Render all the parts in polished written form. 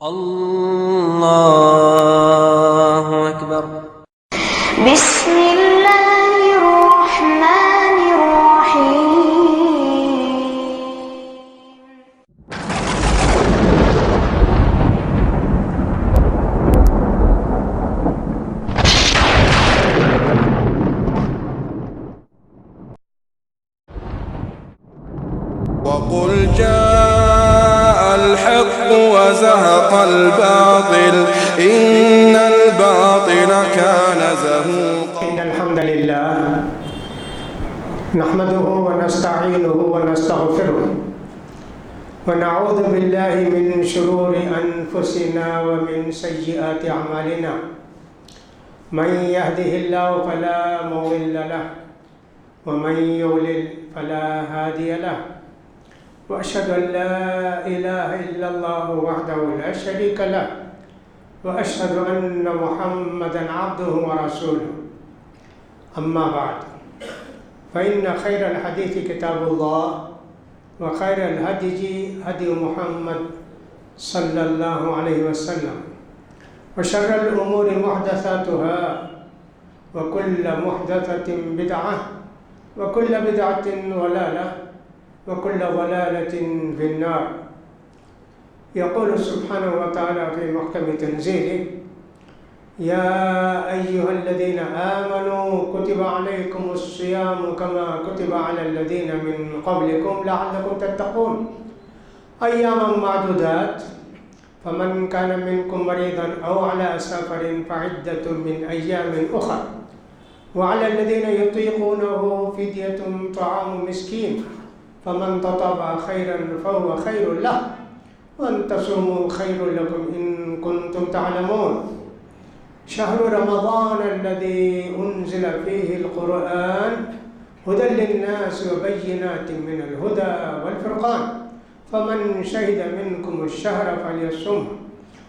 الله أكبر. بسم الله الرحمن الرحيم. وقل جاء الحق وزهق الباطل إن الباطل كان زهوقا. إن الحمد لله نحمده ونستعينه ونستغفره ونعوذ بالله من شرور أنفسنا ومن سيئات أعمالنا. من يهده الله فلا مضل له ومن يضلل فلا هادي له. وأشهد أن لا إله إلا الله وحده لا شريك له وأشهد أن محمدا عبده ورسوله. أما بعد فإن خير الحديث كتاب الله وخير الهدي هدي محمد صلى الله عليه وسلم وشر الأمور محدثاتها وكل محدثة بدعة وكل بدعة ضلالة وكل ضلالة في النار. يقول سبحانه وتعالى في محكم تنزيله: يا أيها الذين آمنوا كتب عليكم الصيام كما كتب على الذين من قبلكم لعلكم تتقون أياما معدودات فمن كان منكم مريضا أو على سفر فعدة من أيام أخر وعلى الذين يطيقونه فدية طعام مسكين فمن تطوع خيرا فهو خير له وأن تصوموا خير لكم إن كنتم تعلمون. شهر رمضان الذي أنزل فيه القرآن هدى للناس وبينات من الهدى والفرقان فمن شهد منكم الشهر فليصمه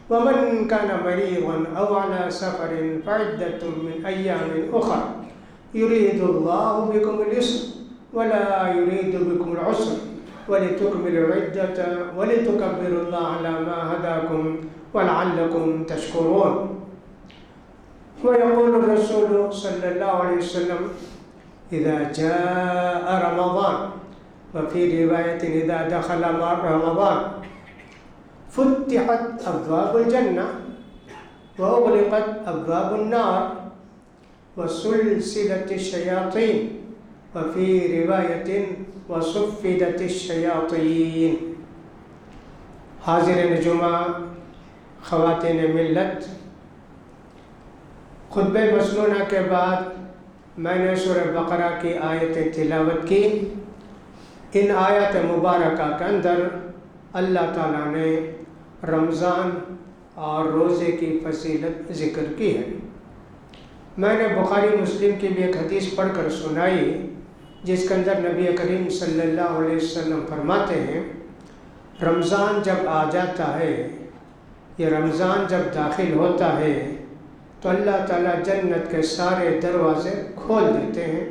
ومن كان مريضا أو على سفر فعدة من أيام أخر يريد الله بكم اليسر ولا يريد بكم العسر ولتكملوا العدة ولتكبروا الله على ما هداكم ولعلكم تشكرون. ويقول الرسول صلى الله عليه وسلم: إذا جاء رمضان، وفي رواية إذا دخل رمضان فتحت أبواب الجنة وأغلقت أبواب النار وسلسلت الشياطين وفي رواية وصفدت الشياطين. حاضرین جمعہ، خواتین ملت، خطبہ مسنونہ کے بعد میں نے سورہ بقرہ کی آیتیں تلاوت کی. ان آیات مبارکہ کے اندر اللہ تعالیٰ نے رمضان اور روزے کی فضیلت ذکر کی ہے. میں نے بخاری مسلم کی بھی ایک حدیث پڑھ کر سنائی جس کے اندر نبی کریم صلی اللہ علیہ وسلم فرماتے ہیں: رمضان جب آ جاتا ہے، یہ رمضان جب داخل ہوتا ہے تو اللہ تعالیٰ جنت کے سارے دروازے کھول دیتے ہیں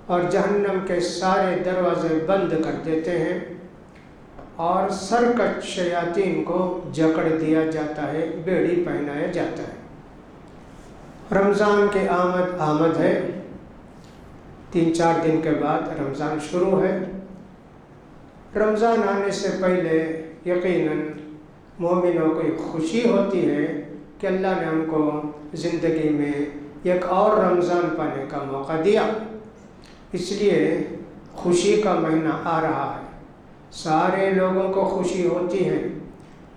اور جہنم کے سارے دروازے بند کر دیتے ہیں اور سرکش شیاطین کو جکڑ دیا جاتا ہے، بیڑی پہنایا جاتا ہے. رمضان کے آمد ہے. 3-4 دن کے بعد رمضان شروع ہے. رمضان آنے سے پہلے یقیناً مومنوں کو ایک خوشی ہوتی ہے کہ اللہ نے ہم کو زندگی میں ایک اور رمضان پانے کا موقع دیا. اس لیے خوشی کا مہینہ آ رہا ہے. سارے لوگوں کو خوشی ہوتی ہے،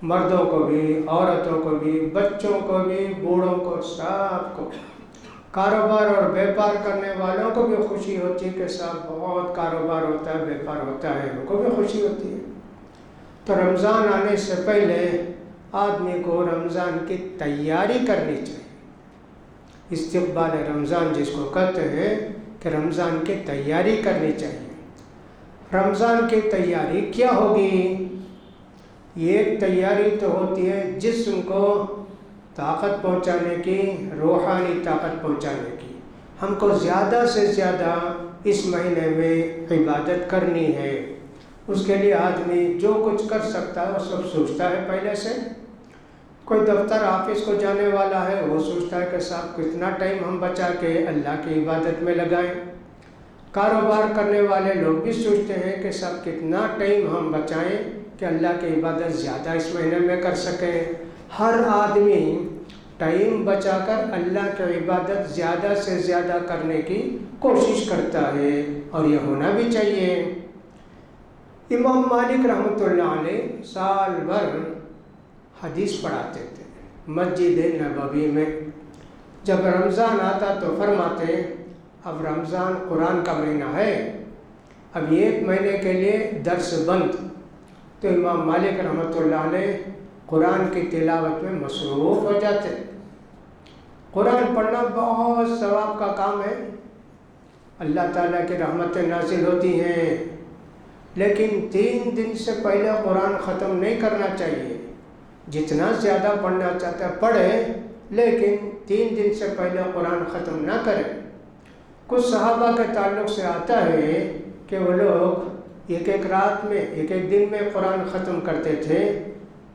مردوں کو بھی، عورتوں کو بھی، بچوں کو بھی، بوڑھوں کو، سب کو. کاروبار اور بیپار کرنے والوں کو بھی خوشی ہوتی ہے کہ صاحب بہت کاروبار ہوتا ہے، بیپار ہوتا ہے، ان کو بھی خوشی ہوتی ہے. تو رمضان آنے سے پہلے آدمی کو رمضان کی تیاری کرنی چاہیے. استقبال رمضان جس کو کہتے ہیں کہ رمضان کی تیاری کرنی چاہیے. رمضان کی تیاری کیا ہوگی؟ یہ تیاری تو ہوتی ہے جسم کو طاقت پہنچانے کی، روحانی طاقت پہنچانے کی. ہم کو زیادہ سے زیادہ اس مہینے میں عبادت کرنی ہے. اس کے لیے آدمی جو کچھ کر سکتا ہے وہ سب سوچتا ہے پہلے سے، کوئی دفتر آفس کو جانے والا ہے، وہ سوچتا ہے کہ صاحب کتنا ٹائم ہم بچا کے اللہ کی عبادت میں لگائیں۔ کاروبار کرنے والے لوگ بھی سوچتے ہیں کہ صاحب کتنا ٹائم ہم بچائیں کہ اللہ کی عبادت زیادہ اس مہینے میں کر سکیں۔ ہر آدمی ٹائم بچا کر اللہ کی عبادت زیادہ سے زیادہ کرنے کی کوشش کرتا ہے، اور یہ ہونا بھی چاہیے۔ امام مالک رحمۃ اللہ علیہ سال بھر حدیث پڑھاتے تھے مسجد نبوی میں۔ جب رمضان آتا تو فرماتے اب رمضان قرآن کا مہینہ ہے، اب ایک مہینے کے لیے درس بند، تو امام مالک رحمۃ اللہ علیہ قرآن کی تلاوت میں مصروف ہو جاتے۔ قرآن پڑھنا بہت ثواب کا کام ہے، اللہ تعالیٰ کی رحمتیں نازل ہوتی ہیں، لیکن 3 دن سے پہلے قرآن ختم نہیں کرنا چاہیے۔ جتنا زیادہ پڑھنا چاہتا ہے پڑھے، لیکن 3 دن سے پہلے قرآن ختم نہ کرے۔ کچھ صحابہ کے تعلق سے آتا ہے کہ وہ لوگ ایک رات میں ایک دن میں قرآن ختم کرتے تھے۔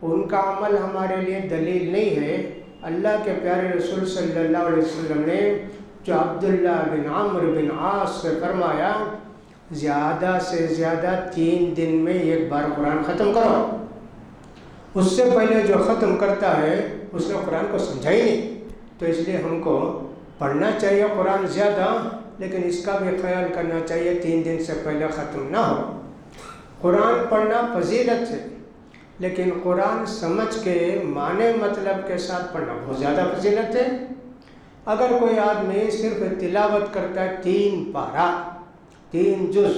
ان کا عمل ہمارے لیے دلیل نہیں ہے۔ اللہ کے پیارے رسول صلی اللہ علیہ وسلم نے جو عبداللہ بن عمرو بن عاص سے فرمایا زیادہ سے زیادہ 3 دن میں ایک بار قرآن ختم کرو، اس سے پہلے جو ختم کرتا ہے اس نے قرآن کو سمجھا ہی نہیں۔ تو اس لیے ہم کو پڑھنا چاہیے قرآن زیادہ، لیکن اس کا بھی خیال کرنا چاہیے 3 دن سے پہلے ختم نہ ہو۔ قرآن پڑھنا فضیلت ہے، لیکن قرآن سمجھ کے معنی مطلب کے ساتھ پڑھنا بہت زیادہ فضیلت ہے۔ اگر کوئی آدمی صرف تلاوت کرتا ہے 3 پارہ 3 جز،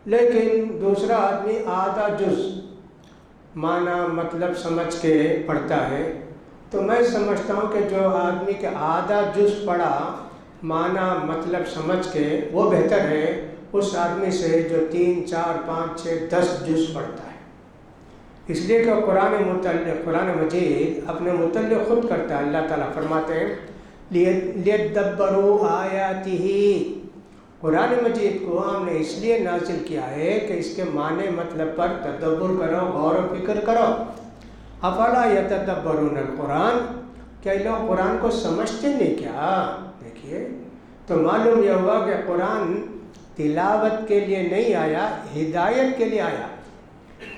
لیکن دوسرا آدمی آدھا جز معنی مطلب سمجھ کے پڑھتا ہے، تو میں سمجھتا ہوں کہ جو آدمی کے آدھا جز پڑھا معنی مطلب سمجھ کے وہ بہتر ہے اس آدمی سے جو 3 4 5 6 10 جز پڑھتا ہے۔ اس لیے کہ قرآن مجید اپنے متعلق خود کرتا ہے۔ اللہ تعالیٰ فرماتے ہیں لِيَدَّبَّرُوا آیَاتِهِ، قرآن مجید کو ہم نے اس لیے نازل کیا ہے کہ اس کے معنی مطلب پر تدبر کرو، غور و فکر کرو۔ افلا یتدبرون القرآن، کیا لوگ قرآن کو سمجھتے نہیں کیا؟ دیکھیے، تو معلوم یہ ہوا کہ قرآن تلاوت کے لیے نہیں آیا، ہدایت کے لیے آیا۔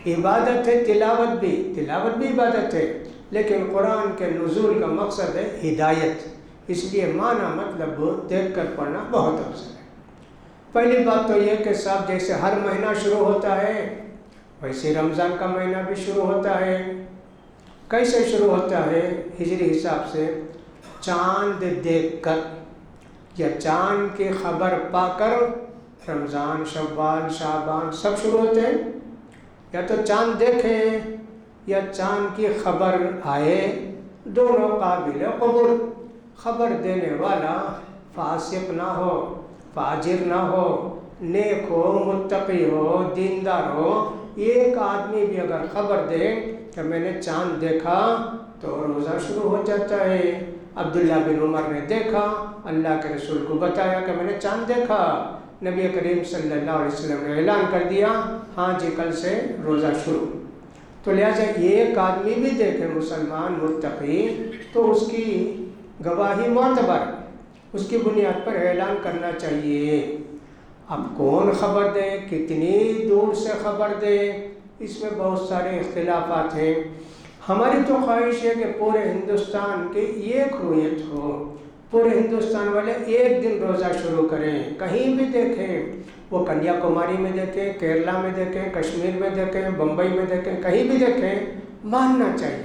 عبادت ہے تلاوت بھی عبادت ہے، لیکن قرآن کے نزول کا مقصد ہے ہدایت، اس لیے معنی مطلب دیکھ کر پڑھنا بہت افضل ہے۔ پہلی بات تو یہ کہ صاحب جیسے ہر مہینہ شروع ہوتا ہے ویسے رمضان کا مہینہ بھی شروع ہوتا ہے۔ کیسے شروع ہوتا ہے؟ ہجری حساب سے چاند دیکھ کر یا چاند کی خبر پا کر رمضان، شوال، شعبان سب شروع ہوتے ہیں۔ یا تو چاند دیکھیں یا چاند کی خبر آئے، دونوں قابل قبول۔ خبر دینے والا فاسق نہ ہو، فاجر نہ ہو، نیک ہو، متقی ہو، دیندار ہو۔ ایک آدمی بھی اگر خبر دے کہ میں نے چاند دیکھا تو روزہ شروع ہو جاتا ہے۔ عبداللہ بن عمر نے دیکھا، اللہ کے رسول کو بتایا کہ میں نے چاند دیکھا، نبی کریم صلی اللہ علیہ وسلم نے اعلان کر دیا ہاں جی کل سے روزہ شروع۔ تو لہٰذا ایک آدمی بھی دیکھے مسلمان متقی تو اس کی گواہی معتبر، اس کی بنیاد پر اعلان کرنا چاہیے۔ اب کون خبر دے، کتنی دور سے خبر دے، اس میں بہت سارے اختلافات ہیں۔ ہماری تو خواہش ہے کہ پورے ہندوستان کی ایک رویت ہو، پورے ہندوستان والے ایک دن روزہ شروع کریں، کہیں بھی دیکھیں، وہ کنیا کماری میں دیکھیں، کیرلا میں دیکھیں، کشمیر میں دیکھیں، بمبئی میں دیکھیں، کہیں بھی دیکھیں، ماننا چاہیے۔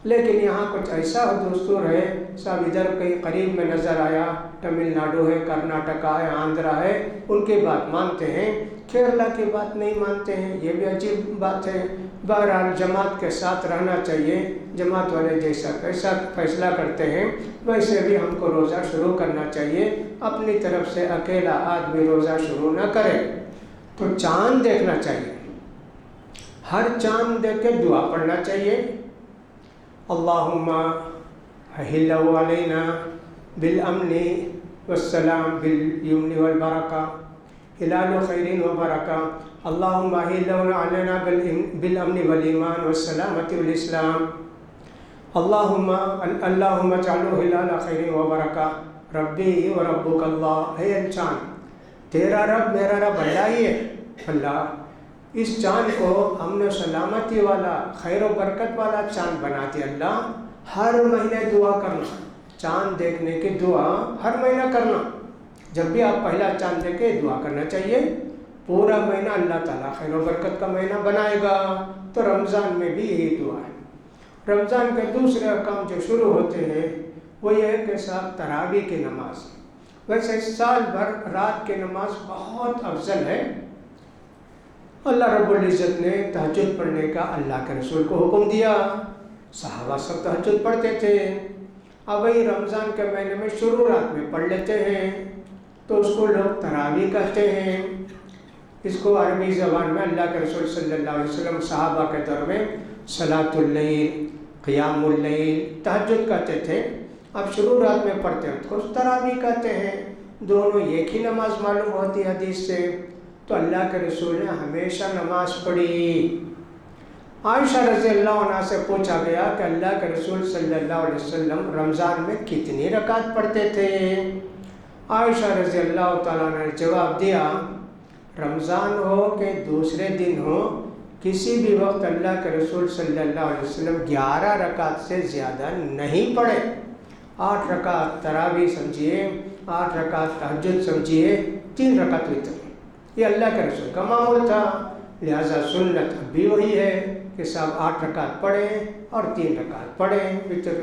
لیکن یہاں کچھ ایسا دستور ہے، سب ادھر کہیں قریب میں نظر آیا، تمل ناڈو ہے، کرناٹکا ہے، آندھرا ہے، ان کی بات مانتے ہیں، کیرلا کی بات نہیں مانتے ہیں، یہ بھی عجیب بات ہے۔ بہرحال جماعت کے ساتھ رہنا چاہیے، جماعت والے جیسا کیسا فیصلہ کرتے ہیں ویسے بھی ہم کو روزہ شروع کرنا چاہیے، اپنی طرف سے اکیلا آدمی روزہ شروع نہ کرے۔ تو چاند دیکھنا چاہیے، ہر چاند دیکھ کے دعا پڑھنا چاہیے، اللہم احل علینا بالامن والسلام بالیمن والبرکہ ہلال خیر وبرکہ، اللہم احل علینا بالامن والایمان والسلامۃ والاسلام۔ اللہم اجعلہ ہلال خیر و برکہ ربی و ربک اللہ، اے چاند تیرا رب میرا رب اللہ ہی ہے، اللہ اس چاند کو امن و سلامتی والا خیر و برکت والا چاند بنا دیا اللہ۔ ہر مہینے دعا کرنا، چاند دیکھنے کی دعا ہر مہینہ کرنا، جب بھی آپ پہلا چاند دیکھے دعا کرنا چاہیے۔ پورا مہینہ اللہ تعالیٰ خیر و برکت کا مہینہ بنائے گا، تو رمضان میں بھی یہی دعا ہے۔ رمضان کے دوسرے احکام جو شروع ہوتے ہیں وہ یہ ہے کہ صاحب تراویح کی نماز، ویسے سال بھر رات کی نماز بہت افضل ہے۔ اللہ رب العزت نے تہجد پڑھنے کا اللہ کے رسول کو حکم دیا، صحابہ سب تہجد پڑھتے تھے۔ اب وہی رمضان کے مہینے میں شروع رات میں پڑھ لیتے ہیں، تو اس کو لوگ تراویح کہتے ہیں۔ اس کو عربی زبان میں اللہ کے رسول صلی اللہ علیہ وسلم صحابہ کے دور میں صلاۃ اللیل، قیام اللیل، تہجد کہتے تھے۔ اب شروع رات میں پڑھتے ہیں تو تراویح کہتے ہیں، دونوں ایک ہی نماز معلوم ہوتی ہے حدیث سے۔ تو اللہ کے رسول نے ہمیشہ نماز پڑھی۔ عائشہ رضی اللہ عنہ سے پوچھا گیا کہ اللہ کے رسول صلی اللہ علیہ وسلم رمضان میں کتنی رکعت پڑھتے تھے؟ عائشہ رضی اللہ تعالیٰ نے جواب دیا، رمضان ہو کہ دوسرے دن ہو، کسی بھی وقت اللہ کے رسول صلی اللہ علیہ وسلم 11 رکعت سے زیادہ نہیں پڑھے۔ 8 رکعت تراویح سمجھیے، 8 رکعت تہجد سمجھیے، 3 رکعت وتر، یہ اللہ کے رسول کا معمول تھا۔ لہٰذا سنت اب بھی وہی ہے کہ سب 8 رکعت پڑھیں اور 3 رکعت پڑھیں وتر۔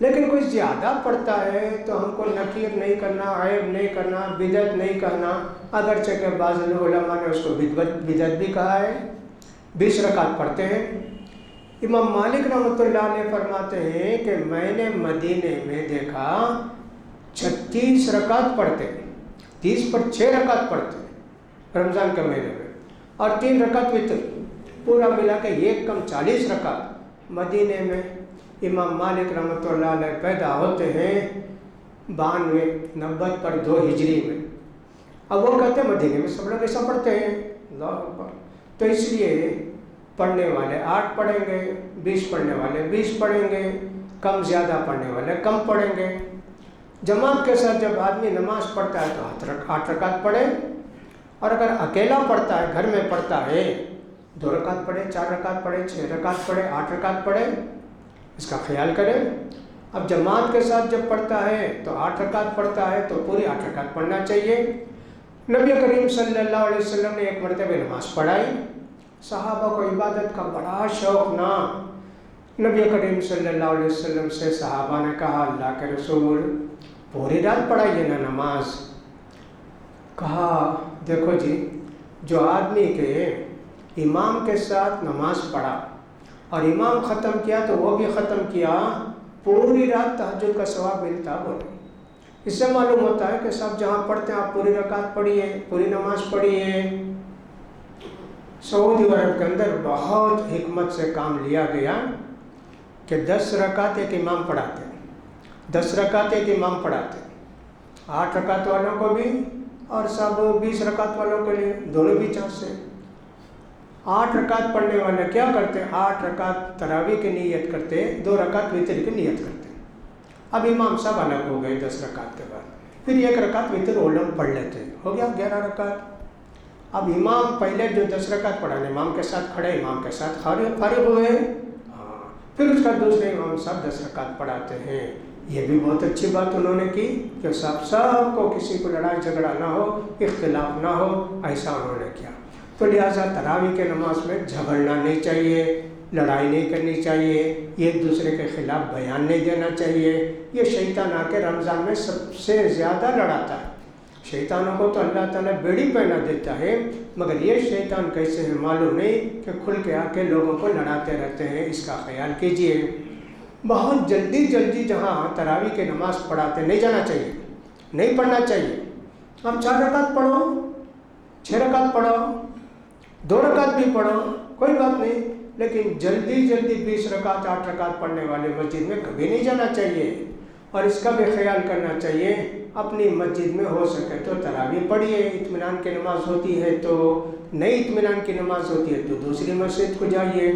لیکن کوئی زیادہ پڑھتا ہے تو ہم کو نکیر نہیں کرنا، عیب نہیں کرنا، بدعت نہیں کرنا، اگرچہ کہ بعض علماء نے اس کو بدعت بھی کہا ہے۔ 20 رکعت پڑھتے ہیں۔ امام مالک رحمۃ اللہ علیہ فرماتے ہیں کہ میں نے مدینے میں دیکھا 36 رکعت پڑھتے ہیں، 30 پر 6 رکعت پڑھتے ہیں رمضان کے مہینے میں، اور 3 رکعت وتر، پورا ملا کے ایک کم 40 رکعت۔ مدینے میں امام مالک رحمۃ اللہ علیہ پیدا ہوتے ہیں 92 پر 2 ہجری میں۔ اب وہ کہتے ہیں مدینے میں سب لوگ ایسا پڑھتے ہیں، اللہ اکبر، تو اس لیے پڑھنے والے 8 پڑھیں گے، 20 پڑھنے والے 20 پڑھیں گے، کم زیادہ پڑھنے والے کم پڑھیں گے۔ جماعت کے ساتھ جب آدمی نماز پڑھتا ہے تو 8 رکعت پڑھے، اور اگر اکیلا پڑھتا ہے، گھر میں پڑھتا ہے، 2 رکعت پڑھے، 4 رکعت پڑھے، 6 رکعت پڑھے، 8 رکعت پڑھے، اس کا خیال کرے۔ اب جماعت کے ساتھ جب پڑھتا ہے تو 8 رکعت پڑھتا ہے تو پوری 8 رکعت پڑھنا چاہیے۔ نبی کریم صلی اللہ علیہ وسلم نے ایک مرتبہ نماز پڑھائی، صحابہ کو عبادت کا بڑا شوق نا۔ نبی کریم صلی اللہ علیہ وسلم سے صحابہ نے کہا، اللہ کے رسول پوری رات پڑھائیے نا نماز۔ کہا دیکھو جی، جو آدمی کے امام کے ساتھ نماز پڑھا اور امام ختم کیا تو وہ بھی ختم کیا، پوری رات تہجد کا ثواب ملتا بولے۔ اس سے معلوم ہوتا ہے کہ سب جہاں پڑھتے ہیں آپ پوری رکعت پڑھیے، پوری نماز پڑھیے۔ سعودی عرب کے اندر بہت حکمت سے کام لیا گیا کہ 10 رکعت ایک امام پڑھاتے ہیں، 10 رکعت ایک امام پڑھاتے ہیں، 8 رکعت والوں کو بھی اور سب 20 رکعت والوں کے لیے، دونوں بھی چانس سے۔ 8 رکعت پڑھنے والے کیا کرتے ہیں، 8 رکعت تراویح کی نیت کرتے، 2 رکعت وتر کی نیت کرتے۔ اب امام سب الگ ہو گئے 10 رکعت کے بعد، پھر 1 رکعت وتر وہ لوگ پڑھ لیتے، ہو گیا 11 رکعت۔ اب امام پہلے جو 10 رکعت پڑھانے امام کے ساتھ کھڑے، امام کے ساتھ فارغ ہوئے، پھر اس کا دوسرے امام سب 10 رکعت پڑھاتے ہیں۔ یہ بھی بہت اچھی بات انہوں نے کی کہ سب کو کسی کو لڑائی جھگڑا نہ ہو، اختلاف نہ ہو، ایسا انہوں نے کیا۔ تو لہٰذا تراویح کے نماز میں جھگڑنا نہیں چاہیے، لڑائی نہیں کرنی چاہیے، ایک دوسرے کے خلاف بیان نہیں دینا چاہیے۔ یہ شیطان آ کے رمضان میں سب سے زیادہ لڑاتا ہے۔ شیطانوں کو تو اللہ تعالیٰ بیڑی پہنا دیتا ہے، مگر یہ شیطان کیسے ہے معلوم نہیں کہ کھل کے آ کے لوگوں کو لڑاتے رہتے ہیں، اس کا خیال کیجیے۔ بہت جلدی جہاں تراویح کی نماز پڑھاتے نہیں جانا چاہیے، نہیں پڑھنا چاہیے۔ اب 4 رکعت پڑھو، 6 رکعت پڑھو، 2 رکعت بھی پڑھو، کوئی بات نہیں، لیکن جلدی 20 رکعت 8 رکعت پڑھنے والے مسجد میں کبھی نہیں جانا چاہیے۔ اور اس کا بھی خیال کرنا چاہیے، اپنی مسجد میں ہو سکے تو تراویح پڑھیے، اطمینان کی نماز ہوتی ہے تو، نئی اطمینان کی نماز ہوتی ہے تو دوسری مسجد کو جائیے۔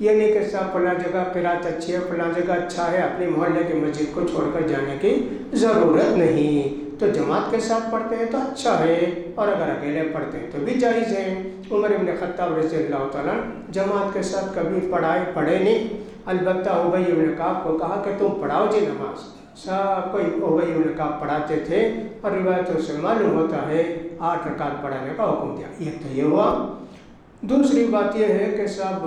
یہ نہیں کہ صاحب فلاں جگہ قرات اچھی ہے، فلاں جگہ اچھا ہے، اپنے محلے کی مسجد کو چھوڑ کر جانے کی ضرورت نہیں۔ تو جماعت کے ساتھ پڑھتے ہیں تو اچھا ہے، اور اگر اکیلے پڑھتے ہیں تو بھی جائز ہے۔ عمر بن خطاب رضی اللہ تعالیٰ جماعت کے ساتھ کبھی پڑھے نہیں، البتہ ابی بن کعب کو کہا کہ تم پڑھاؤ جی نماز، سب کوئی ابی بن کعب پڑھاتے تھے، اور روایتوں سے معلوم ہوتا ہے 8 رکعت پڑھانے کا حکم دیا۔ یہ تو یہ ہوا۔ دوسری بات یہ ہے کہ سب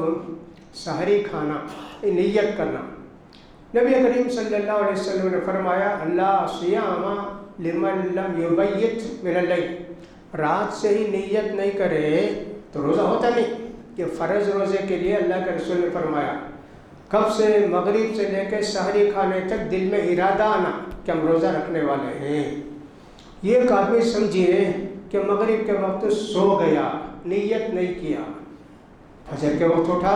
سحری کھانا، نیت کرنا۔ نبی کریم صلی اللہ علیہ وسلم نے فرمایا اللہ صیام لمن لم یبیت من اللیل، رات سے ہی نیت نہیں کرے تو روزہ ہوتا نہیں۔ یہ فرض روزے کے لیے اللہ کے رسول نے فرمایا کب سے؟ مغرب سے لے کے سحری کھانے تک دل میں ارادہ آنا کہ ہم روزہ رکھنے والے ہیں۔ یہ ایک آدمی سمجھیے کہ مغرب کے وقت سو گیا، نیت نہیں کیا، فجر کے وقت اٹھا،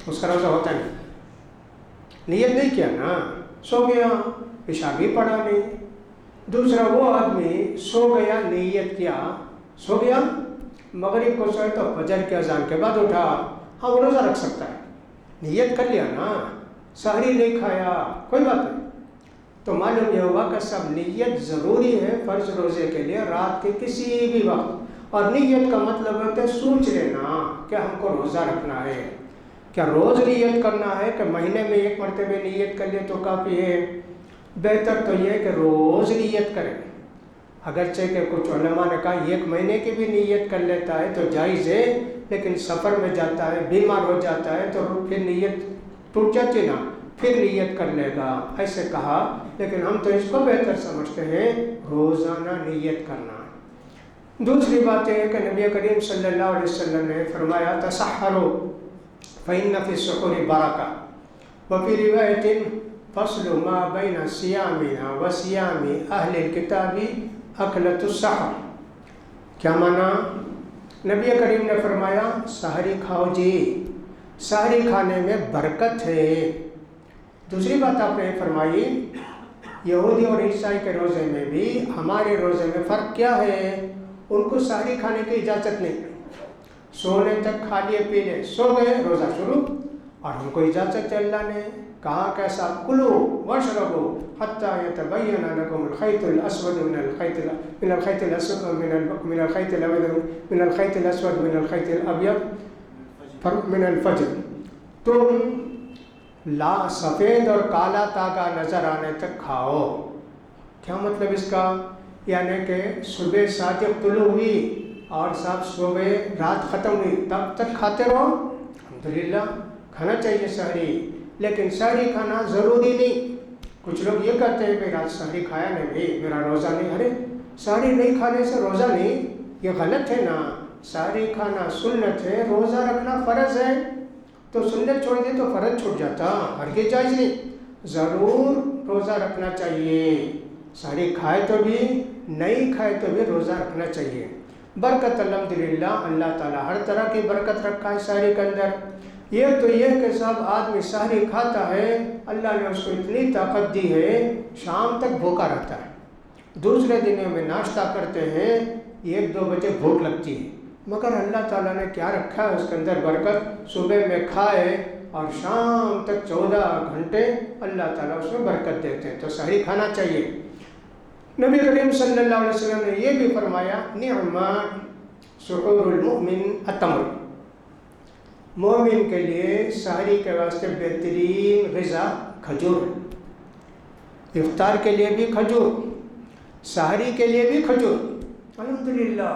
اس کا روزہ ہوتا نہیں، نیت نہیں کیا نا، سو گیا، عشاء بھی پڑھا نہیں۔ دوسرا وہ آدمی سو گیا، نیت کیا، سو گیا، مغرب کو سوئے تو فجر کے اذان کے بعد اٹھا، ہاں وہ روزہ رکھ سکتا ہے، نیت کر لیا نا، سحری نہیں کھایا، کوئی بات نہیں۔ تو معلوم یہ ہوا کہ سب نیت ضروری ہے فرض روزے کے لیے رات کے کسی بھی وقت، اور نیت کا مطلب ہے کہ سوچ لینا کہ ہم کو روزہ رکھنا ہے۔ کیا روز نیت کرنا ہے کہ مہینے میں ایک مرتبہ نیت کر لے تو کافی ہے؟ بہتر تو یہ کہ روز نیت کریں، اگرچہ کہ کچھ علماء نے کہا ایک مہینے کی بھی نیت کر لیتا ہے تو جائز ہے، لیکن سفر میں جاتا ہے، بیمار ہو جاتا ہے تو پھر نیت ٹوٹ جاتی نا، پھر نیت کر لے گا، ایسے کہا۔ لیکن ہم تو اس کو بہتر سمجھتے ہیں روزانہ نیت کرنا۔ دوسری بات یہ ہے کہ نبی کریم صلی اللہ علیہ وسلم نے فرمایا تسحروا فإن في السحور برکۃ، وفی روایت فصل ما بین صیامنا وصیام اہل الکتاب اکلۃ السحر۔ کیا معنی؟ نبی کریم نے فرمایا سحری کھاؤ جی، سحری کھانے میں برکت ہے۔ دوسری بات آپ نے فرمائی یہودی اور عیسائی کے روزے میں بھی ہمارے روزے میں فرق کیا ہے؟ ان کو سحری کھانے کی اجازت نہیں، سونے تک کھا لیے پی لے، سو گئے روزہ شروع، اور ہم کو اجازت ہے، اللہ نے کہا کیسا کلو واشربو حتی یتبین لکم الخیط الاسود من الخیط الاسود من الخیط الابیض من الفجر، تم سفید اور کالا تاگا نظر آنے تک کھاؤ۔ کیا مطلب اس کا؟ یعنی کہ صبح صادق طلوع ہوئی اور صاحب صبح رات ختم ہوئی تب تک کھاتے رہو، الحمدللہ کھانا چاہیے سحری، لیکن سحری کھانا ضروری نہیں۔ کچھ لوگ یہ کہتے ہیں کہ رات سحری کھایا نہیں بھائی میرا روزہ نہیں، ارے سحری نہیں کھانے سے روزہ نہیں، یہ غلط ہے نا۔ سحری کھانا سنت ہے، روزہ رکھنا فرض ہے، تو سنت چھوڑ دے تو فرض چھوٹ جاتا، ہرگز جائز نہیں، ضرور روزہ رکھنا چاہیے۔ سحری کھائے تو بھی نہیں کھائے تو بھی روزہ رکھنا چاہیے۔ برکت الحمدللہ اللہ تعالیٰ ہر طرح کی برکت رکھا ہے سحری کے اندر۔ یہ تو یہ کہ سب آدمی سحری کھاتا ہے، اللہ نے اس کو اتنی طاقت دی ہے شام تک بھوکا رہتا ہے، دوسرے دنوں میں ناشتہ کرتے ہیں 1-2 بجے بھوک لگتی ہے، مگر اللہ تعالیٰ نے کیا رکھا ہے اس کے اندر برکت، صبح میں کھائے اور شام تک 14 گھنٹے اللہ تعالیٰ اس میں برکت دیتے ہیں، تو سحری کھانا چاہیے۔ نبی کریم صلی اللہ علیہ وسلم نے یہ بھی فرمایا نعم سحور المؤمن التمر، مومن کے لیے سحری کے واسطے بہترین غذا کھجور ہے، افطار کے لیے بھی کھجور، سحری کے لیے بھی کھجور، الحمدللہ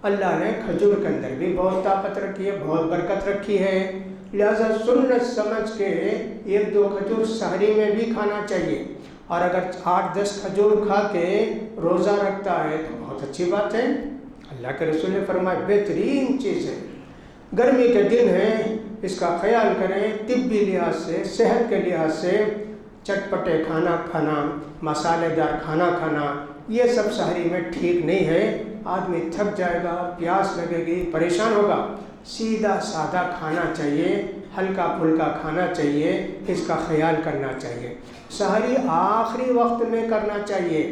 اللہ نے کھجور کے اندر بھی بہت طاقت رکھی ہے، بہت برکت رکھی ہے، لہذا سنت سمجھ کے 1-2 کھجور سحری میں بھی کھانا چاہیے، اور اگر 8-10 کھجور کھا کے روزہ رکھتا ہے تو بہت اچھی بات ہے۔ اللہ کے رسول نے فرمایا بہترین چیز ہے، گرمی کے دن ہیں اس کا خیال کریں، طبی لحاظ سے صحت کے لحاظ سے چٹپٹے کھانا کھانا، مسالے دار کھانا کھانا یہ سب سحری میں ٹھیک نہیں ہے، آدمی تھک جائے گا، پیاس لگے گی، پریشان ہوگا، سیدھا سادہ کھانا چاہیے، ہلکا پھلکا کھانا چاہیے، اس کا خیال کرنا چاہیے۔ سحری آخری وقت میں کرنا چاہیے۔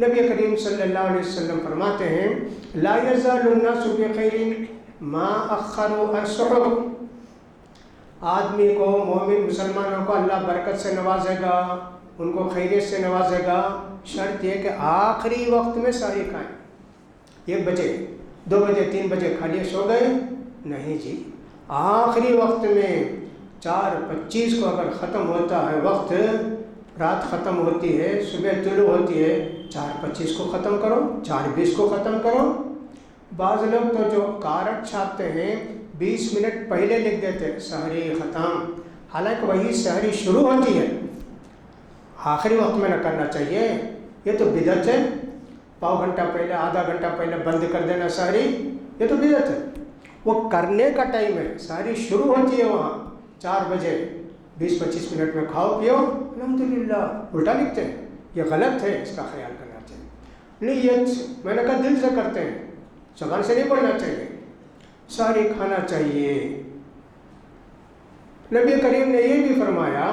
نبی کریم صلی اللہ علیہ وسلم فرماتے ہیں لا یزال الناس بخیر ما اخروا السحور، آدمی کو، مومن مسلمانوں کو اللہ برکت سے نوازے گا، ان کو خیریت سے نوازے گا، شرط یہ کہ آخری وقت میں سحری کھائیں۔ 1 بجے 2 بجے 3 بجے کھا لیے سو گئے، نہیں جی، آخری وقت میں 4:25 کو اگر ختم ہوتا ہے وقت، رات ختم ہوتی ہے، صبح طلوع ہوتی ہے، 4:25 کو ختم کرو، 4:20 کو ختم کرو۔ بعض لوگ تو جو کارڈ چھاپتے ہیں 20 منٹ پہلے لکھ دیتے سحری ختم، حالانکہ وہی سحری شروع ہوتی ہے، آخری وقت میں نہ کرنا چاہیے، یہ تو بدعت ہے۔ پاؤ گھنٹہ پہلے، آدھا گھنٹہ پہلے بند کر دینا سحری، یہ تو بدعت ہے۔ وہ کرنے کا ٹائم ہے، سحری شروع ہوتی ہے وہاں 4 بجے، 20-25 منٹ میں کھاؤ پیو، الحمدللہ، الٹا لکھتے ہیں، یہ غلط ہے، اس کا خیال کرنا چاہیے۔ نیت میں نے کہا دل سے کرتے ہیں، زبان سے نہیں پڑھنا چاہیے، سحری کھانا چاہیے۔ نبی کریم نے یہ بھی فرمایا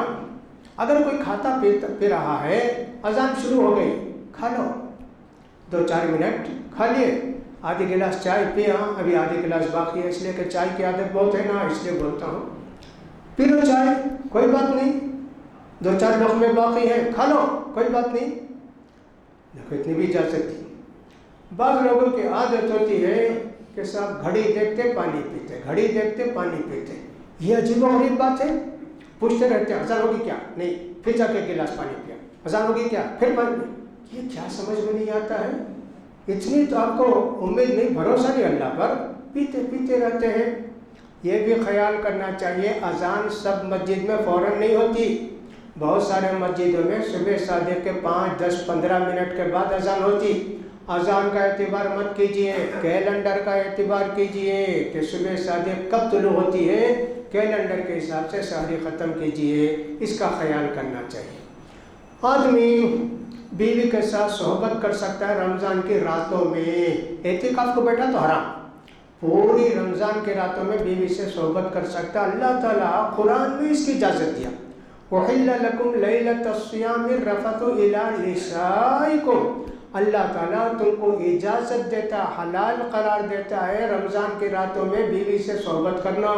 اگر کوئی کھاتا پی رہا ہے، اذان شروع ہو گئی، کھا لو، 2-4 منٹ کھا لیے، آدھی گلاس چائے پیا، ابھی آدھی گلاس باقی ہے، اس لیے کہ چائے کی عادت بہت ہے نا، اس لیے بولتا ہوں، پی لو چائے، کوئی بات نہیں، 2-4 لقمے باقی ہیں، کھا لو، کوئی بات نہیں، دیکھو اتنی بھی اجازت تھی۔ بعض لوگوں کی عادت ہوتی ہے کہ صاحب گھڑی دیکھتے پانی پیتے، گھڑی دیکھتے پانی پیتے، یہ عجیب و غریب بات ہے، پوچھتے رہتے ہیں اذان ہوگی کیا؟ نہیں، پھر جا کے گلاس پانی پیا، اذان ہوگی کیا؟ پھر پانی، یہ کیا سمجھ میں نہیں آتا ہے؟ اتنی تو آپ کو امید نہیں، بھروسہ نہیں اللہ پر، پیتے پیتے رہتے ہیں۔ یہ بھی خیال کرنا چاہیے اذان سب مسجد میں فوراً نہیں ہوتی، بہت سارے مسجدوں میں صبح صادق کے 5, 10, 15 منٹ کے بعد اذان ہوتی۔ اذان کا اعتبار مت کیجئے، کیلنڈر کا اعتبار کیجئے کہ صبح صادق کب طلوع ہوتی ہے، کیلنڈر کے حساب سے سحری ختم کیجئے، اس کا خیال کرنا چاہیے۔ آدمی بیوی کے ساتھ صحبت کر سکتا ہے رمضان کی راتوں میں، اعتکاف کو بیٹھا تو حرام، پوری رمضان کے راتوں میں بیوی سے صحبت کر سکتا ہے۔ اللہ تعالیٰ قرآن میں اس کی اجازت دیا، وَحِلَّ لَكُمْ لَيْلَةَ الصِّيَامِ الرَّفَثُ إِلَىٰ نِسَائِكُمْ، اللہ تعالیٰ تم کو اجازت دیتا، حلال قرار دیتا ہے رمضان کی راتوں میں بیوی سے صحبت کرنا۔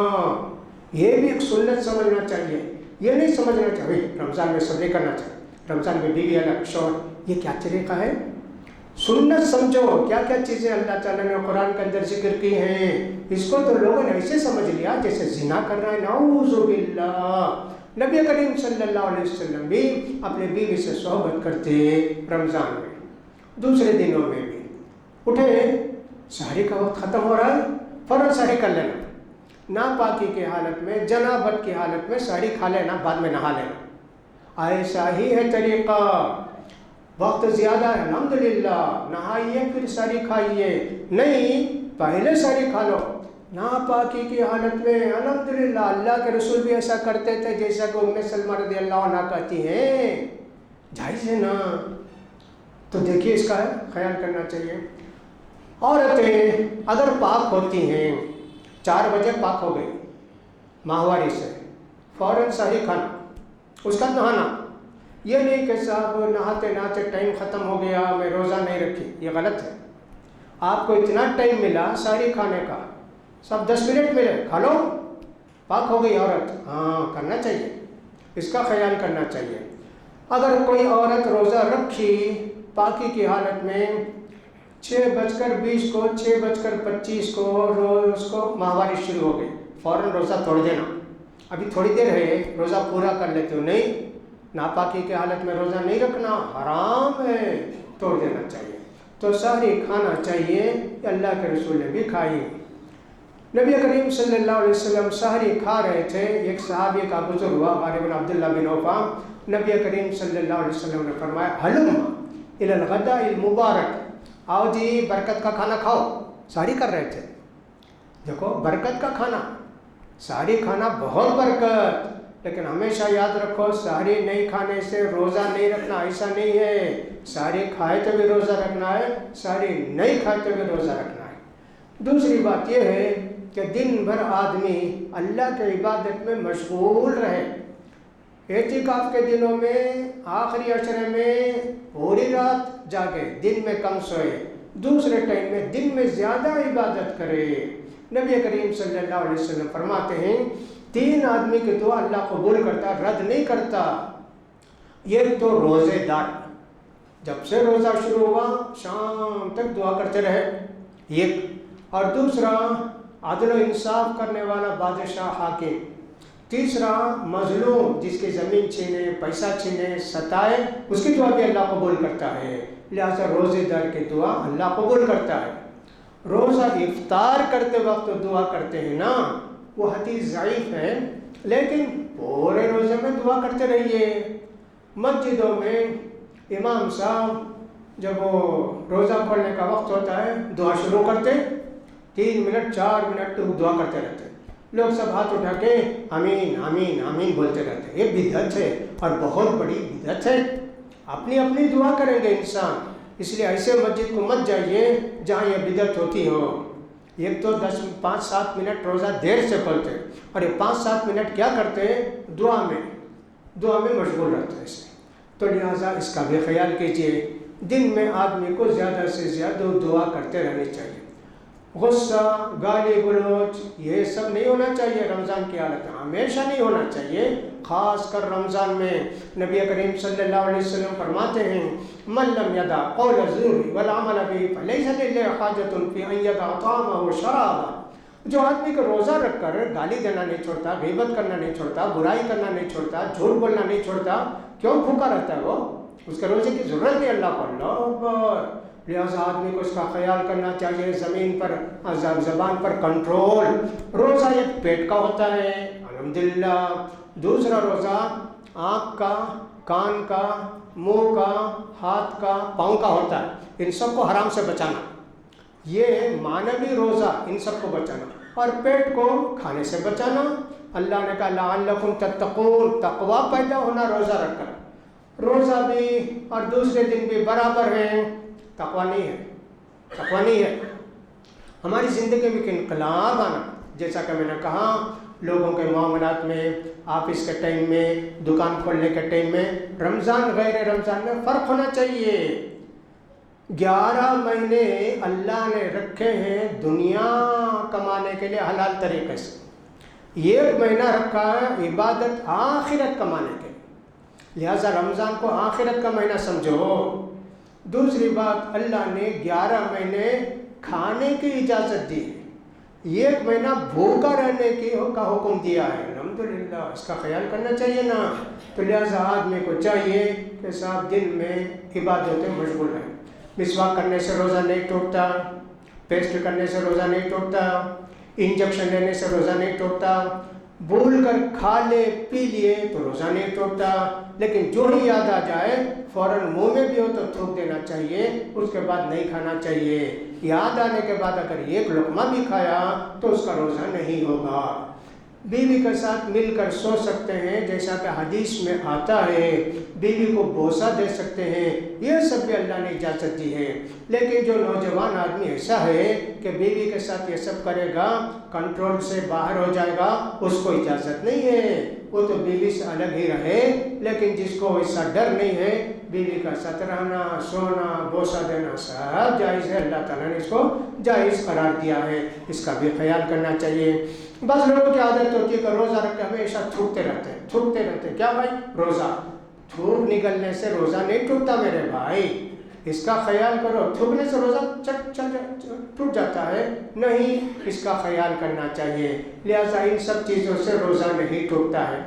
یہ بھی ایک سنت سمجھنا چاہیے، یہ نہیں سمجھنا چاہیے رمضان میں سب نہیں کرنا چاہیے، رمضان میں بیوی الگ شوہر، یہ کیا طریقہ ہے؟ سنت سمجھو، کیا کیا چیزیں اللہ تعالیٰ نے قرآن کے اندر ذکر کی ہیں، اس کو تو لوگوں نے ایسے سمجھ لیا جیسے زنا کرنا ہے، نعوذ باللہ۔ نبی کریم صلی اللہ علیہ وسلم بھی اپنے بیوی سے صحبت کرتے رمضان میں، دوسرے دنوں میں بھی۔ اٹھے، سحری کا وقت ختم ہو رہا ہے، فوراً سحری کر لینا، ناپاکی کی حالت میں، جنابت کی حالت میں سحری کھا لینا، بعد میں نہا لینا، ایسا ہی ہے طریقہ۔ وقت زیادہ ہے، الحمدللہ، نہائیے پھر سحری کھائیے، نہیں پہلے سحری کھا لو، ناپاکی کی حالت میں، الحمدللہ۔ اللہ کے رسول بھی ایسا کرتے تھے، جیسا کہ ام سلمہ رضی اللہ عنہ کہتی ہیں، جائز ہے نا؟ تو دیکھیے اس کا خیال کرنا چاہیے۔ عورتیں اگر پاک ہوتی ہیں، 4 بجے پاک ہو گئی ماہواری سے، فوراً سحری کھانا، اس کا نہانا، یہ نہیں کہ صاحب نہاتے نہاتے ٹائم ختم ہو گیا میں روزہ نہیں رکھی، یہ غلط ہے۔ آپ کو اتنا ٹائم ملا سحری کھانے کا، سب 10 منٹ ملے، کھا لو، پاک ہو گئی عورت، ہاں کرنا چاہیے، اس کا خیال کرنا چاہیے۔ اگر کوئی عورت روزہ رکھی پاکی کی حالت میں، 6:20 کو 6:25 کو روز کو ماہواری شروع ہو گئی، فوراً روزہ توڑ دینا، ابھی تھوڑی دیر ہے روزہ پورا کر لیتے ہو، نہیں، ناپاکی کی حالت میں روزہ نہیں رکھنا، حرام ہے، توڑ دینا چاہیے۔ تو سحری کھانا چاہیے، یہ اللہ کے رسول نے بھی کھائی۔ نبی کریم صلی اللہ علیہ وسلم سحری کھا رہے تھے، ایک صحابی کا گزر ہوا، غالباً عبداللہ بن اوفا، نبی کریم صلی اللہ علیہ وسلم نے فرمایا ہلم الی الغداء المبارک، آؤ جی برکت کا کھانا کھاؤ، سحری کر رہے تھے، دیکھو برکت کا کھانا، سحری کھانا بہت برکت، لیکن ہمیشہ یاد رکھو سحری نہیں کھانے سے روزہ نہیں رکھنا، ایسا نہیں ہے، سحری کھائے تو بھی روزہ رکھنا ہے، سحری نہیں کھائے تو بھی روزہ رکھنا ہے۔ دوسری بات یہ ہے کہ دن بھر آدمی اللہ کے عبادت میں مشغول رہے، اعتکاف کے دنوں میں آخری عشرے میں پوری رات جاگے، دن میں کم سوئے، دوسرے ٹائم میں دن میں زیادہ عبادت کرے۔ نبی کریم صلی اللہ علیہ وسلم فرماتے ہیں 3 آدمی کی دعا اللہ قبول کرتا، رد نہیں کرتا۔ یہ تو روزے دار جب سے روزہ شروع ہوا شام تک دعا کرتے رہے ایک، اور دوسرا عدل و انصاف کرنے والا بادشاہ حاکم، تیسرا مظلوم جس کی زمین چھینے، پیسہ چھینے، ستائے، اس کی دعا بھی اللہ قبول کرتا ہے۔ لہٰذا روزے دار کی دعا اللہ قبول کرتا ہے۔ روزہ افطار کرتے وقت دعا کرتے ہیں نا، وہ حدیث ضعیف ہے، لیکن پورے روزے میں دعا کرتے رہیے۔ مسجدوں میں امام صاحب جب وہ روزہ کھولنے کا وقت ہوتا ہے دعا شروع کرتے، 3 منٹ 4 منٹ تو دعا کرتے رہتے، لوگ سب ہاتھ اٹھا کے آمین آمین آمین بولتے رہتے۔ یہ بدعت ہے اور بہت بڑی بدعت ہے۔ اپنی اپنی دعا کریں گے انسان، اس لیے ایسے مسجد کو مت جائیے جہاں یہ بدعت ہوتی ہو۔ ایک تو 5-7 منٹ روزہ دیر سے کھولتے، اور یہ 5-7 منٹ کیا کرتے ہیں؟ دعا میں مشغول رہتے ہیں۔ تو لہٰذا اس کا بھی خیال کیجیے، دن میں آدمی کو زیادہ سے زیادہ دعا کرتے رہنی چاہیے۔ غصہ، گالی گلوچ یہ سب نہیں ہونا چاہیے۔ رمضان کی حالت ہمیشہ نہیں ہونا چاہیے، خاص کر رمضان میں۔ نبی کریم صلی اللہ علیہ وسلم فرماتے ہیں من لم یدع قول الزور والعمل به فلیس للہ حاجۃ فی ان یدع طعامہ وشرابہ۔ جو آدمی کو روزہ رکھ کر گالی دینا نہیں چھوڑتا، غیبت کرنا نہیں چھوڑتا، برائی کرنا نہیں چھوڑتا، جھوٹ بولنا نہیں چھوڑتا، کیوں بھوکا رہتا ہے وہ؟ اس کے روزے کی ضرورت نہیں اللہ کو۔ اللہ اکبر۔ لہٰذا آدمی کو اس کا خیال کرنا چاہیے، زمین پر زبان پر کنٹرول۔ روزہ ایک پیٹ کا ہوتا ہے الحمدللہ، دوسرا روزہ آنکھ کا، کان کا، منہ کا، ہاتھ کا، پاؤں کا ہوتا ہے۔ ان سب کو حرام سے بچانا، یہ معنوی روزہ، ان سب کو بچانا، اور پیٹ کو کھانے سے بچانا۔ اللہ نے کہا لعلکم تتقون، تقوی پیدا ہونا روزہ رکھ کر۔ روزہ بھی اور دوسرے دن بھی برابر ہیں، تقوی نہیں ہے۔ ہماری زندگی میں ایک انقلاب آنا، جیسا کہ میں نے کہا لوگوں کے معاملات میں، آفس کے ٹائم میں، دکان کھولنے کے ٹائم میں، رمضان غیر رمضان میں فرق ہونا چاہیے۔ 11 مہینے اللہ نے رکھے ہیں دنیا کمانے کے لیے حلال طریقے سے، 1 مہینہ رکھا ہے عبادت آخرت کمانے کے لیے، لہٰذا رمضان کو آخرت کا مہینہ سمجھو۔ دوسری بات، اللہ نے 11 مہینے کھانے کی اجازت دی ہے، 1 مہینہ بھوکا رہنے کا حکم دیا ہے، الحمدللہ۔ اس کا خیال کرنا چاہیے نا۔ تو لہٰذا آدمی کو چاہیے کہ صاحب دن میں عبادتیں مشغول رہیں۔ مسواک کرنے سے روزہ نہیں ٹوٹتا، پیسٹ کرنے سے روزہ نہیں ٹوٹتا، انجیکشن لینے سے روزہ نہیں ٹوٹتا، بھول کر کھا لے پی لیے تو روزہ نہیں ٹوٹتا، لیکن جو ہی یاد آ جائے فوراً منہ میں بھی ہو تو تھوک دینا چاہیے، اس کے بعد نہیں کھانا چاہیے۔ یاد آنے کے بعد اگر 1 لقمہ بھی کھایا تو اس کا روزہ نہیں ہوگا۔ بیوی کے ساتھ مل کر سو سکتے ہیں جیسا کہ حدیث میں آتا ہے، بیوی کو بوسہ دے سکتے ہیں، یہ سب بھی اللہ نے اجازت دی ہے۔ لیکن جو نوجوان آدمی ایسا ہے کہ بیوی کے ساتھ یہ سب کرے گا، کنٹرول سے باہر ہو جائے گا، اس کو اجازت نہیں ہے، وہ تو بیوی سے الگ ہی رہے۔ لیکن جس کو ایسا ڈر نہیں ہے، بیوی کا ساتھ رہنا، سونا، بوسہ دینا سب جائز ہے، اللہ تعالیٰ نے اس کو جائز قرار دیا ہے، اس کا بھی خیال کرنا چاہیے۔ بعض لوگوں کی عادت ہوتی ہے کہ روزہ رکھ کے ہمیشہ تھوکتے رہتے ہیں۔ کیا بھائی؟ روزہ تھوک نکلنے سے روزہ نہیں ٹوٹتا میرے بھائی، اس کا خیال کرو۔ تھوکنے سے روزہ ٹوٹ جاتا ہے؟ نہیں، اس کا خیال کرنا چاہیے۔ لہٰذا ان سب چیزوں سے روزہ نہیں ٹوٹتا ہے۔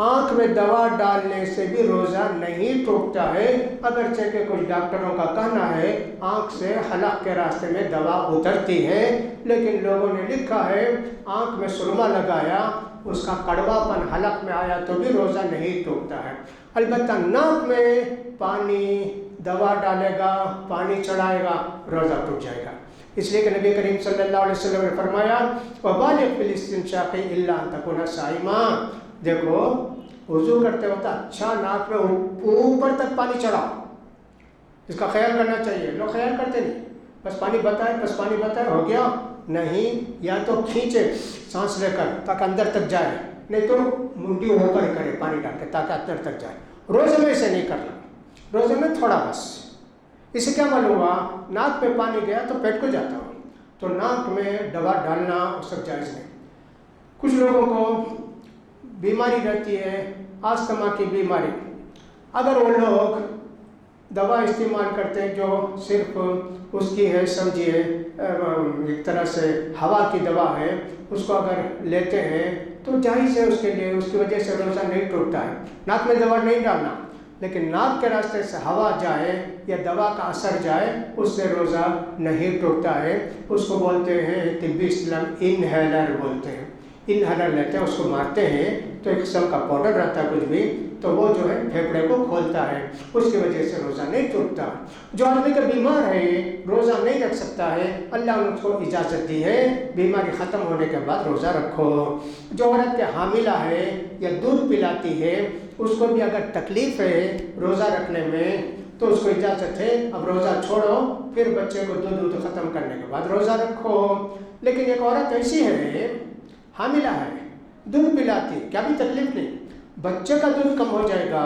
آنکھ میں دوا ڈالنے سے بھی روزہ نہیں ٹوٹتا ہے، اگرچہ کہ کچھ ڈاکٹروں کا کہنا ہے آنکھ سے حلق کے راستے میں دوا اترتی ہے، لیکن لوگوں نے لکھا ہے آنکھ میں سرما لگایا، اس کا کڑوا پن حلق میں آیا تو بھی روزہ نہیں ٹوٹتا ہے۔ البتہ ناک میں پانی دوا ڈالے گا، پانی چڑھائے گا، روزہ ٹوٹ جائے گا۔ اس لیے کہ نبی کریم صلی اللہ علیہ وسلم نے فرمایا وَبَالِغْ فِي الِاسْتِنْشَاقِ إِلَّا أَن تَكُونَ صَائِمًا۔ دیکھو وضو کرتے وقت اچھا ناک میں اوپر تک پانی چڑھاؤ، اس کا خیال کرنا چاہیے۔ لوگ خیال کرتے نہیں، بس پانی بتائے ہو گیا، نہیں، یا تو کھینچے سانس لے کر تاکہ اندر تک جائے، نہیں تو منڈی اوپر کرے پانی ڈال کے تاکہ اندر تک جائے۔ روزے میں اسے نہیں کرنا، روزے میں تھوڑا بس۔ اسے کیا معلوم ہوا؟ ناک میں پانی گیا تو پیٹ کو جاتا ہو، تو ناک میں دوا ڈالنا سب جائز نہیں۔ کچھ لوگوں کو بیماری رہتی ہے آستما کی بیماری، اگر وہ لوگ دوا استعمال کرتے ہیں جو صرف اس کی ہے سمجھیے ایک طرح سے ہوا کی دوا ہے، اس کو اگر لیتے ہیں تو جائز ہے اس کے لیے، اس کی وجہ سے روزہ نہیں ٹوٹتا ہے۔ ناک میں دوا نہیں ڈالنا، لیکن ناک کے راستے سے ہوا جائے یا دوا کا اثر جائے اس سے روزہ نہیں ٹوٹتا ہے۔ اس کو بولتے ہیں طبی اصطلاح انہیلر بولتے ہیں، انہیلر لیتے ہیں، اس کو مارتے ہیں تو ایک قسم کا پاؤڈر رہتا ہے کچھ بھی، تو وہ جو ہے پھیپھڑے کو کھولتا ہے، اس کی وجہ سے روزہ نہیں ٹوٹتا۔ جو آدمی کا بیمار ہے روزہ نہیں رکھ سکتا ہے، اللہ نے اس کو اجازت دی ہے بیماری ختم ہونے کے بعد روزہ رکھو۔ جو عورت کے حاملہ ہے یا دودھ پلاتی ہے اس کو بھی اگر تکلیف ہے روزہ رکھنے میں تو اس کو اجازت ہے اب روزہ چھوڑو، پھر بچے کو دودھ ختم کرنے کے بعد روزہ رکھو۔ لیکن ایک عورت ایسی ہے حاملہ ہے، دودھ پلاتی، کیا بھی تکلیف نہیں، بچے کا دودھ کم ہو جائے گا،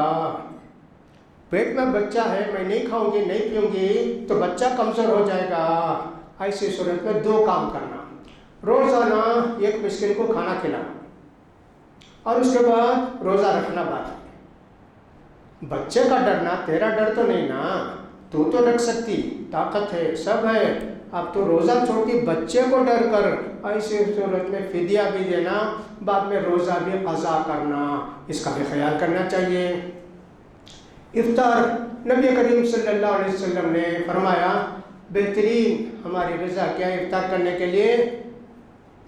پیٹ میں بچہ ہے، میں نہیں کھاؤں گی نہیں پیوں گی تو بچہ کمزور ہو جائے گا۔ ایسی صورت میں دو کام کرنا، روزانہ ایک مسکین کو کھانا کھلانا اور اس کے بعد روزہ رکھنا۔ بات بچے کا ڈرنا، تیرا ڈر تو نہیں نا، تو رکھ سکتی، طاقت ہے، سب ہے، اب تو روزہ چھوڑ کے بچے کو ڈر کر، ایسی صورت میں فدیہ بھی دینا، بعد میں روزہ بھی قضا کرنا، اس کا بھی خیال کرنا چاہیے۔ افطار نبی کریم صلی اللہ علیہ وسلم نے فرمایا بہترین ہماری غذا کیا ہے افطار کرنے کے لیے؟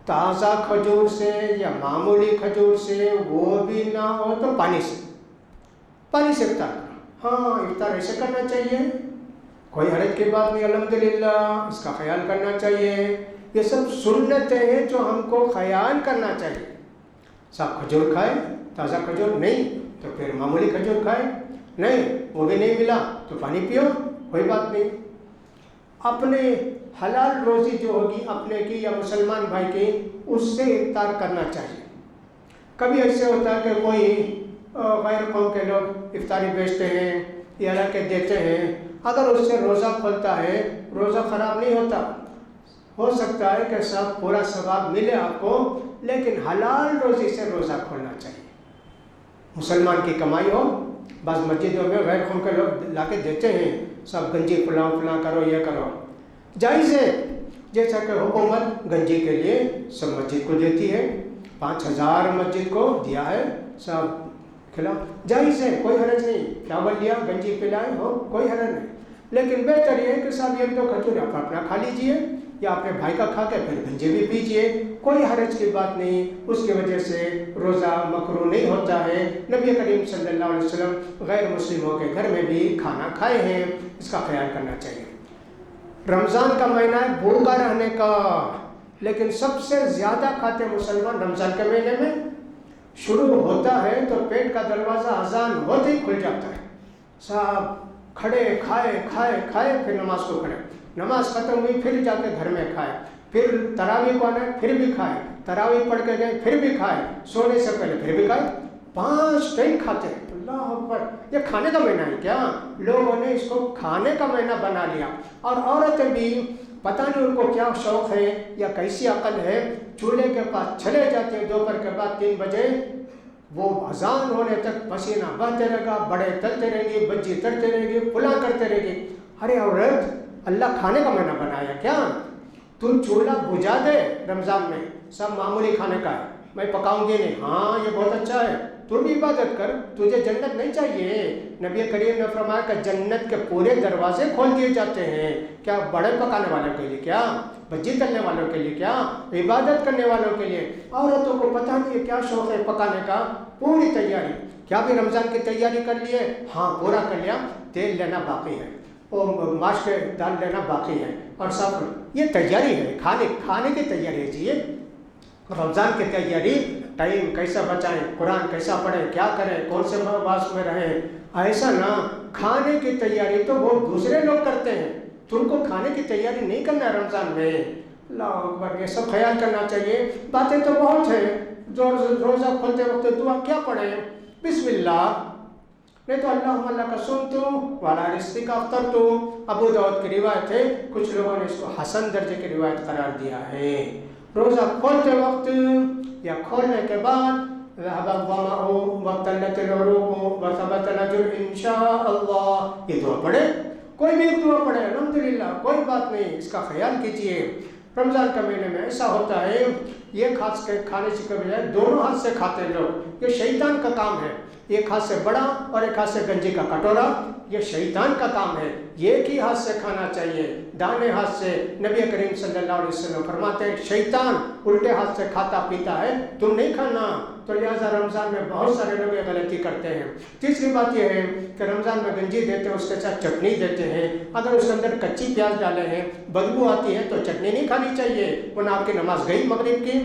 تازہ کھجور سے یا معمولی کھجور سے، وہ بھی نہ ہو تو پانی سے افطار کرنا۔ ہاں افطار ایسے کرنا چاہیے، کوئی حرج کی بات نہیں، الحمدللہ، اس کا خیال کرنا چاہیے۔ یہ سب سنتیں ہیں جو ہم کو خیال کرنا چاہیے۔ سب کھجور کھائے، تازہ کھجور نہیں تو پھر معمولی کھجور کھائے، نہیں وہ بھی نہیں ملا تو پانی پیو، کوئی بات نہیں۔ اپنے حلال روزی جو ہوگی اپنے کی یا مسلمان بھائی کی، اس سے افطار کرنا چاہیے۔ کبھی ایسے ہوتا ہے کہ کوئی غیر قوم کے لوگ افطاری بیچتے ہیں یا لا کے دیتے ہیں، اگر اس سے روزہ کھولتا ہے روزہ خراب نہیں ہوتا، ہو سکتا ہے کہ سب پورا ثواب ملے آپ کو، لیکن حلال روزی سے روزہ کھولنا چاہیے۔ مسلمان کی کمائی ہو، بعض مسجدوں میں غیر قوم کے لوگ لا کے دیتے ہیں، سب گنجی فلاں کرو، یہ کرو، جائز ہے، جیسا کہ حکومت گنجی کے لیے سب مسجد کو دیتی ہے، 5000 مسجد کو دیا ہے، سب کھلا، جائز ہے، کوئی حرج نہیں، چاول لیا گنجی پلائے ہو، کوئی حرج نہیں، لیکن بہتر یہ ہے کہ صاحب ایک دو کھجور آپ اپنا کھا لیجئے یا اپنے بھائی کا کھا کے پھر گنجی بھی پیجئے، کوئی حرج کی بات نہیں، اس کی وجہ سے روزہ مکروہ نہیں ہوتا ہے۔ نبی کریم صلی اللہ علیہ وسلم غیر مسلموں کے گھر میں بھی کھانا کھائے ہیں، اس کا خیال کرنا چاہیے۔ رمضان کا مہینہ ہے بھوکا رہنے کا، لیکن سب سے زیادہ کھاتے مسلمان رمضان کے مہینے میں، شروع ہوتا ہے تو پیٹ کا دروازہ اذان ہوتے ہی کھل جاتا ہے، صاحب کھڑے کھائے پھر نماز کو کھڑے، نماز ختم ہوئی پھر جا کے گھر میں کھائے، پھر تراویح کو آنا پھر بھی کھائے، تراویح پڑھ کے گئے پھر بھی کھائے، سونے سے پہلے پھر بھی کھائے، 5 ٹائم کھاتے ہیں۔ اللہ اکبر، یہ کھانے کا مہینہ ہے کیا؟ لوگوں نے اس کو کھانے کا مہینہ بنا لیا، اور عورتیں بھی پتہ نہیں ان کو کیا شوق ہے یا کیسی عقل ہے، چولہے کے پاس چلے جاتے ہیں دوپہر کے بعد 3 بجے، وہ اذان ہونے تک پسینہ بہتے رہے گا، بڑے تلتے رہیں گے، بجی تلتے رہیں گے، پلا کرتے رہیں گے۔ ارے عورت، اللہ کھانے کا مہینہ بنایا کیا؟ تم چولہا بجھا دے رمضان میں، سب معمولی کھانے کا ہے، میں پکاؤں گی نہیں، ہاں یہ بہت اچھا ہے، تو بھی عبادت کر، تجھے جنت نہیں چاہیے؟ نبی کریم نے فرمایا کہ جنت کے پورے دروازے کھول دیے جاتے ہیں، کیا بڑے پکانے والوں کے لیے، کیا بجی تلنے والوں کے لیے، کیا عبادت کرنے والوں کے لیے؟ عورتوں کو پتہ نہیں ہے کیا شوق ہے پکانے کا، پوری تیاری، کیا بھی رمضان کی تیاری کر لیے؟ ہاں پورا کر لیا، تیل لینا باقی ہے، اور ماش کے دال لینا باقی ہے، اور سب یہ تیاری ہے، کھانے کی تیاری ہے جی۔ رمضان کی تیاری، ٹائم کیسا بچائیں، قرآن کیسا پڑھیں، کیا کریں، کون سے مواس میں رہیں، ایسا نہ، کھانے کی تیاری تو وہ دوسرے لوگ کرتے ہیں، تم کو کھانے کی تیاری نہیں کرنا ہے رمضان میں۔ اللہ اکبر، یہ سب خیال کرنا چاہیے۔ باتیں تو بہت ہیں، جو روزہ کھولتے وقت دعا کیا پڑھیں؟ بسم اللہ، نہیں تو اللہم لک صمت وعلی رزقک افطرت۔ ابو داؤد کی روایت ہے، کچھ لوگوں نے اس کو حسن درجے کی روایت قرار دیا ہے۔ روزہ کھولتے وقت یا کھولنے کے بعد ذهب الظمأ وابتلت العروق وثبت الأجر إن شاء اللہ. یہ دعا پڑھے، کوئی بھی ایک دعا پڑھے الحمدللہ، کوئی بات نہیں، اس کا خیال کیجئے. رمضان کے مہینے میں ایسا ہوتا ہے ایک ہاتھ سے کھانے سے بجائے دونوں ہاتھ سے کھاتے ہیں لوگ. یہ شیطان کا کام ہے. ایک ہاتھ سے بڑا اور ایک ہاتھ سے گنجی کا کٹورا، یہ شیطان کا کام ہے. ایک ہی ہاتھ سے کھانا چاہیے، داہنے ہاتھ سے. نبی کریم صلی اللہ علیہ وسلم فرماتے ہیں شیطان الٹے ہاتھ سے کھاتا پیتا ہے، تم نہیں کھانا. تو لہٰذا رمضان میں بہت سارے لوگ یہ غلطی کرتے ہیں. تیسری بات یہ ہے کہ رمضان میں گنجی دیتے ہیں، اس کے ساتھ چٹنی دیتے ہیں. اگر اس کے اندر کچی پیاز ڈالے ہیں، بدبو آتی ہے تو چٹنی نہیں کھانی چاہیے، ورنہ آپ کی نماز گئی مغرب کی.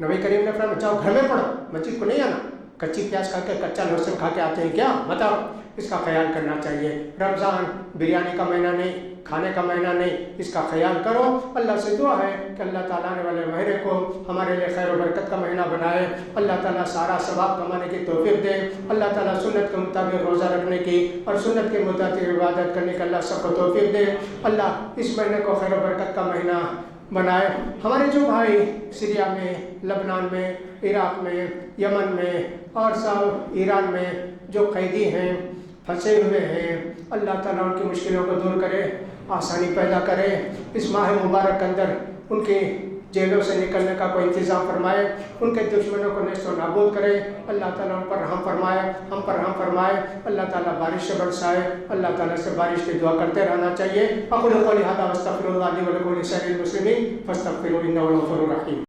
نبی کریم نے فرمایا جاؤ گھر میں پڑھو، مسجد کو نہیں آنا. کچی پیاز کھا کے کچا لہسن کھا کے آتے ہیں کیا؟ بتاؤ. اس کا خیال کرنا چاہیے. رمضان بریانی کا مہینہ نہیں، کھانے کا مہینہ نہیں، اس کا خیال کرو. اللہ سے دعا ہے کہ اللہ تعالیٰ آنے والے مہینے کو ہمارے لیے خیر و برکت کا مہینہ بنائے. اللہ تعالیٰ سارا ثواب کمانے کی توفیق دے. اللہ تعالیٰ سنت کے مطابق روزہ رکھنے کی اور سنت کے مطابق عبادت کرنے کی اللہ سب کو توفیق دے. اللہ اس مہینے کو خیر و برکت کا مہینہ بنائے. ہمارے جو بھائی سیریا میں، لبنان میں، عراق میں، یمن میں اور سب ایران میں جو قیدی ہیں، پھنسے ہوئے ہیں، اللہ تعالیٰ ان کی مشکلوں کو دور کرے، آسانی پیدا کرے. اس ماہ مبارک کے اندر ان کی جیلوں سے نکلنے کا کوئی انتظام فرمائے، ان کے دشمنوں کو نیست و نابود کرے. اللہ تعالیٰ ان پر رحم فرمائے، ہم پر رحم فرمائے. اللہ تعالیٰ بارش سے برسائے. اللہ تعالیٰ سے بارش کی دعا کرتے رہنا چاہیے. اقول قولی ھذا واستغفر اللہ لی ولکم ولسائر المسلمین فاستغفروہ انہ هو الغفور الرحیم.